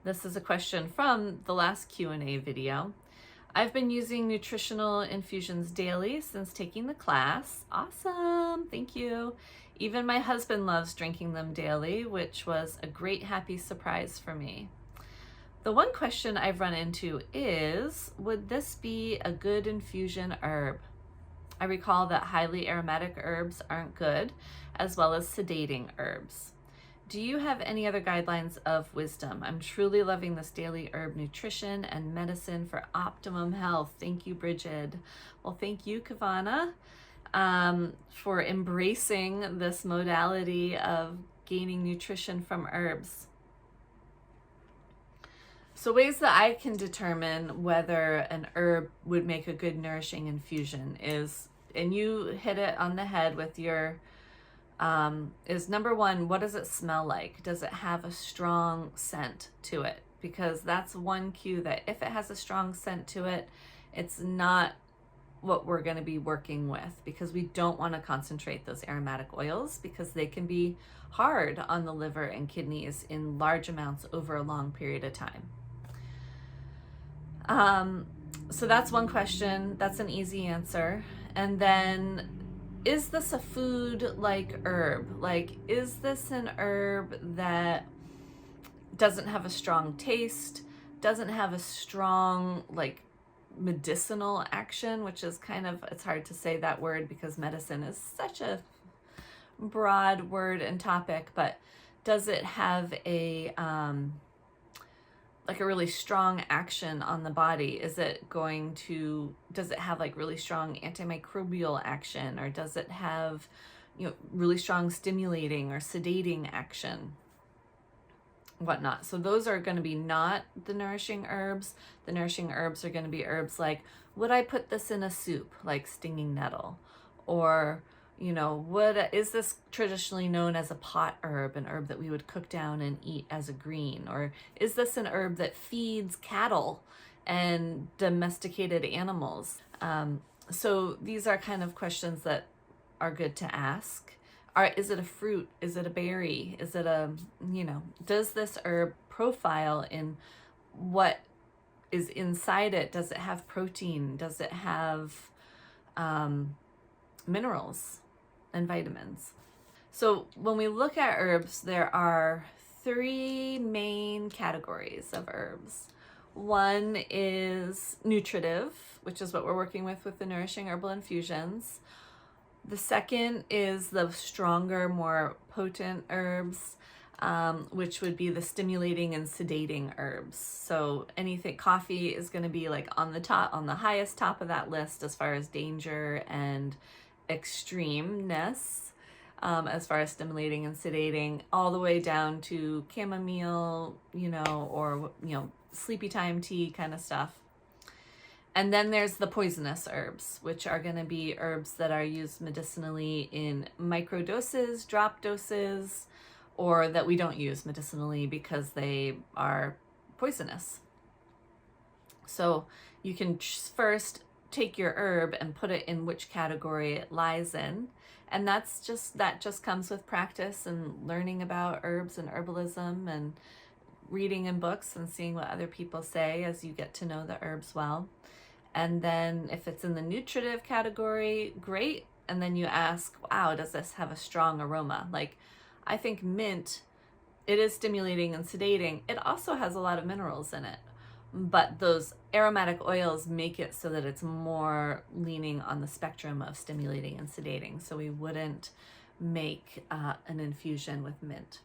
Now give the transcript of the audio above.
This is a question from the last Q&A video. I've been using nutritional infusions daily since taking the class. Awesome, thank you. Even my husband loves drinking them daily, which was a great happy surprise for me. The one question I've run into is, would this be a good infusion herb? I recall that highly aromatic herbs aren't good, as well as sedating herbs. Do you have any other guidelines of wisdom? I'm truly loving this daily herb nutrition and medicine for optimum health. Thank you, Brighid. Well, thank you, Kavana, for embracing this modality of gaining nutrition from herbs. So ways that I can determine whether an herb would make a good nourishing infusion is, and you hit it on the head with your, is number one, what does it smell like? Does it have a strong scent to it? Because that's one cue that if it has a strong scent to it, it's not what we're going to be working with, because we don't want to concentrate those aromatic oils because they can be hard on the liver and kidneys in large amounts over a long period of time. So that's one question. That's an easy answer. And then, is this a food-like herb? Like, is this an herb that doesn't have a strong taste, doesn't have a strong, like, medicinal action, which is kind of, it's hard to say that word because medicine is such a broad word and topic, but does it have a, like a really strong action on the body? Is it going to, does it have like really strong antimicrobial action, or does it have, really strong stimulating or sedating action, whatnot? So those are going to be not the nourishing herbs. The nourishing herbs are going to be herbs like, would I put this in a soup, like stinging nettle? Or, is this traditionally known as a pot herb, an herb that we would cook down and eat as a green? Or is this an herb that feeds cattle and domesticated animals? So these are kind of questions that are good to ask. Is it a fruit? Is it a berry? Is it a, does this herb profile in what is inside it? Does it have protein? Does it have minerals and vitamins? So when we look at herbs, there are three main categories of herbs. One is nutritive, which is what we're working with the Nourishing Herbal Infusions. The second is the stronger, more potent herbs, which would be the stimulating and sedating herbs. So anything, coffee is going to be like on the highest top of that list as far as danger and extremeness, as far as stimulating and sedating, all the way down to chamomile, or, sleepy time tea kind of stuff. And then there's the poisonous herbs, which are going to be herbs that are used medicinally in micro doses, drop doses, or that we don't use medicinally because they are poisonous. So you can first take your herb and put it in which category it lies in. And that just comes with practice and learning about herbs and herbalism and reading in books and seeing what other people say as you get to know the herbs well. And then if it's in the nutritive category, great. And then you ask, wow, does this have a strong aroma? Like, I think mint, it is stimulating and sedating. It also has a lot of minerals in it, but those aromatic oils make it so that it's more leaning on the spectrum of stimulating and sedating. So we wouldn't make an infusion with mint.